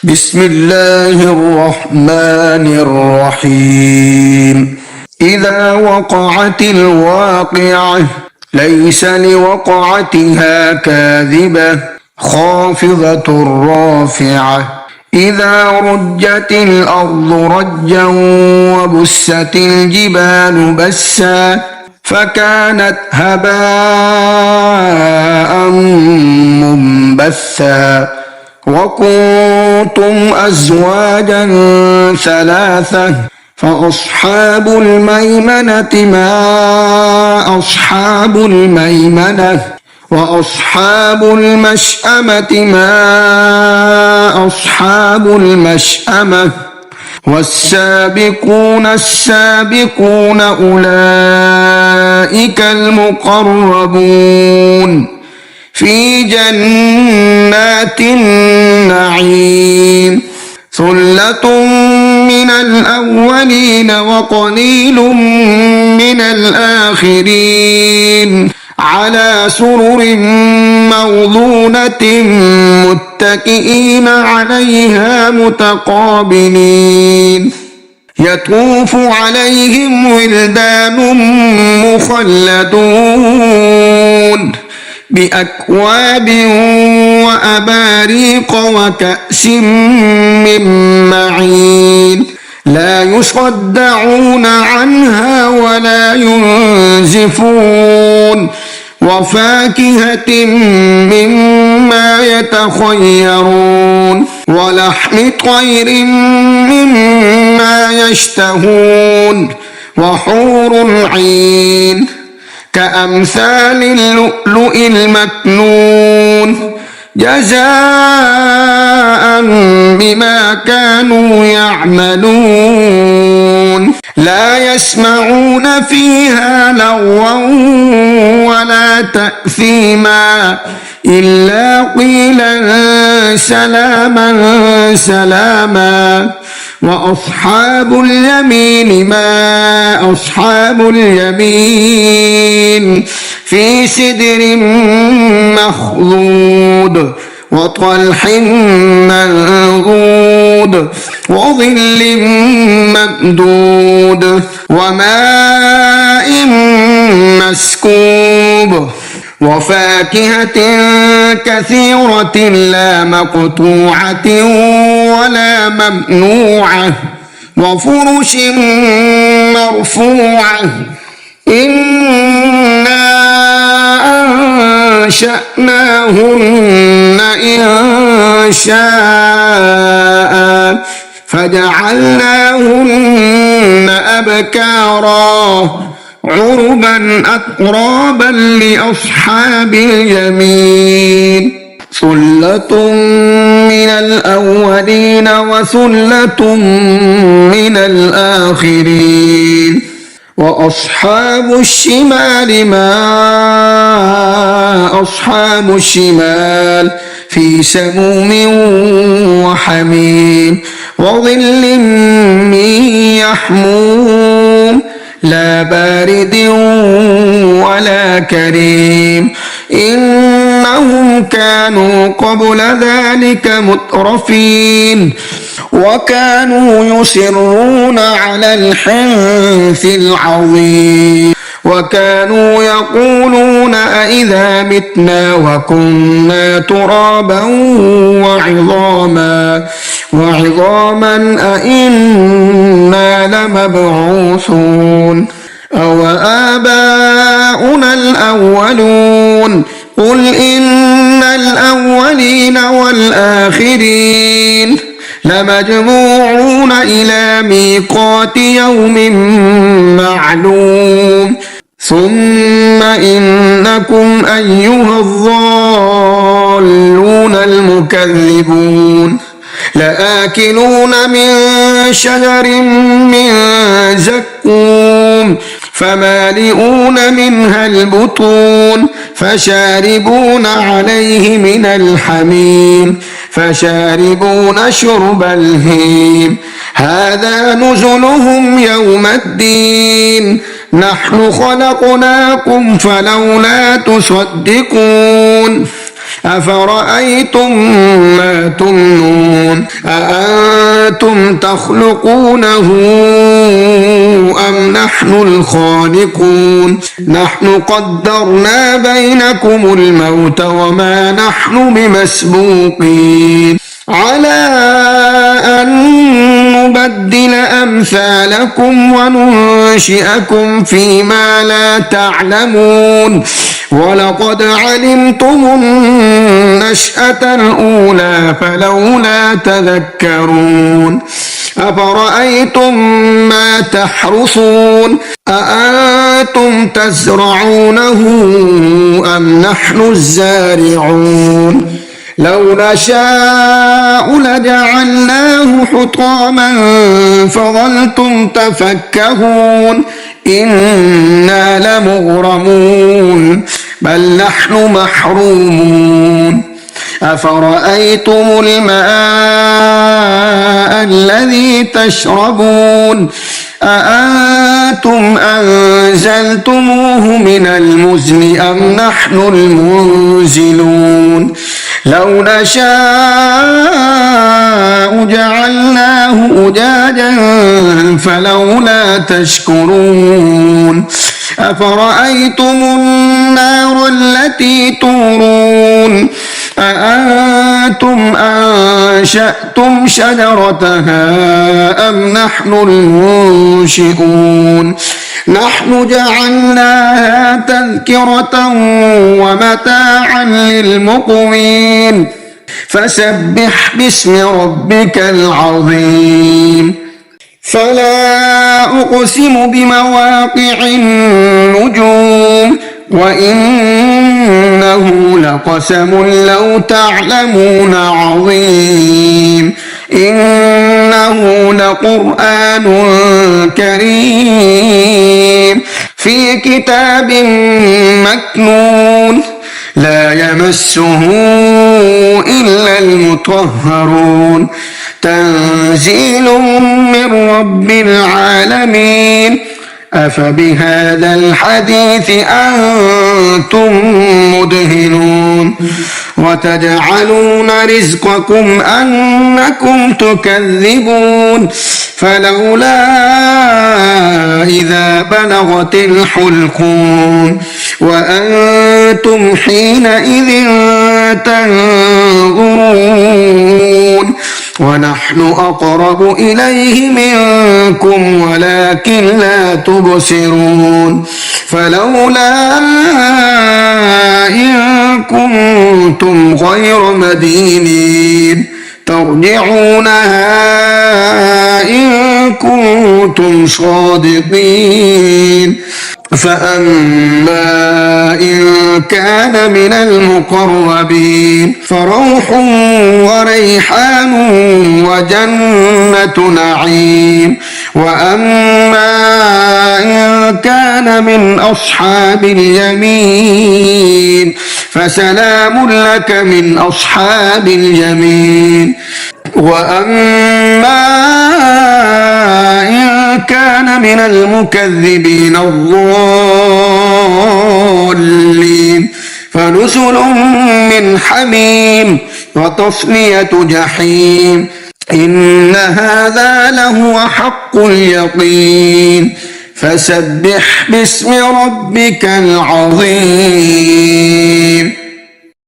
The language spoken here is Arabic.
بسم الله الرحمن الرحيم إذا وقعت الواقعة ليس لوقعتها كاذبة خافضة رافعة إذا رجت الأرض رجا وبست الجبال بسا فكانت هباء منبثا وكنتم أزواجا ثلاثة فأصحاب الميمنة ما أصحاب الميمنة وأصحاب المشأمة ما أصحاب المشأمة والسابقون السابقون أولئك المقربون في جنات النعيم ثلة من الأولين وقليل من الآخرين على سرر موضونة متكئين عليها متقابلين يطوف عليهم ولدان مخلدون بأكواب وأباريق وكأس من معين لا يصدعون عنها ولا ينزفون وفاكهة مما يتخيرون ولحم طير مما يشتهون وحور عين كأمثال اللؤلؤ المكنون جزاء بما كانوا يعملون لا يسمعون فيها لغوا ولا تأثيما إلا قيلا سلاما سلاما وأصحاب اليمين ما أصحاب اليمين في سدر مخضود وطلح منضود وظل ممدود وماء مسكوب وفاكهة كثيرة لا مقطوعة ولا ممنوعة وفرش مرفوعة إنا أنشأناهن إنشاء فجعلناهن أبكارا عربا أترابا لأصحاب اليمين ثلة من الأولين وثلة من الآخرين وأصحاب الشمال ما أصحاب الشمال في سموم وحميم وظل من يحموم لا بارد ولا كريم إنهم كانوا قبل ذلك مترفين وكانوا يصرون على الحنث العظيم وكانوا يقولون أئذا متنا وكنا ترابا وعظاما أئنا لمبعوثون أو آباؤنا الأولون قل إن الأولين والآخرين لمجموعون إلى ميقات يوم معلوم ثم إنكم أيها الضالون المكذبون لآكلون من شجر من زقوم فمالئون منها البطون فشاربون عليه من الحميم فشاربون شرب الهيم هذا نزلهم يوم الدين نحن خلقناكم فلولا تصدقون أفرأيتم ما تمنون أأنتم تخلقونه أم نحن الخالقون نحن قدرنا بينكم الموت وما نحن بمسبوقين على أن نبدل أمثالكم وننشئكم فيما لا تعلمون ولقد علمتم النشأة الأولى فلولا تذكرون أفرأيتم ما تحرثون أأنتم تزرعونه أم نحن الزارعون لو نشاء لجعلناه حطاما فظلتم تفكهون إنا لمغرمون بل نحن محرومون أفرأيتم الماء الذي تشربون أأنتم أنزلتموه من المزن أم نحن المنزلون لو نشاء جعلناه أجاجا فلولا تشكرون أفرأيتم النار التي تورون أأنتم أنشأتم شجرتها أم نحن المنشئون نحن جعلناها تذكرة ومتاعا للمقوين فسبح باسم ربك العظيم فلا أقسم بمواقع النجوم وإنه لقسم لو تعلمون عظيم إنه لقرآن كريم في كتاب مكنون لا يمسه إلا المطهرون تنزيل من رب العالمين أفبهذا الحديث أنتم مدهنون وتجعلون رزقكم أنكم تكذبون فلولا إذا بلغت الحلقوم وأنتم حينئذ تنظرون ونحن أقرب إليه منكم ولكن لا تبصرون فلولا إن كنتم غير مدينين ترجعونها إن كنتم صادقين فأما إن كان من المقربين فروح وريحان وجنة نعيم وأما إن كان من أصحاب اليمين فسلام لك من أصحاب اليمين وأما إن كان من المكذبين الضالين فنزل من حميم وتصلية جحيم إن هذا لهو حق اليقين فسبح باسم ربك العظيم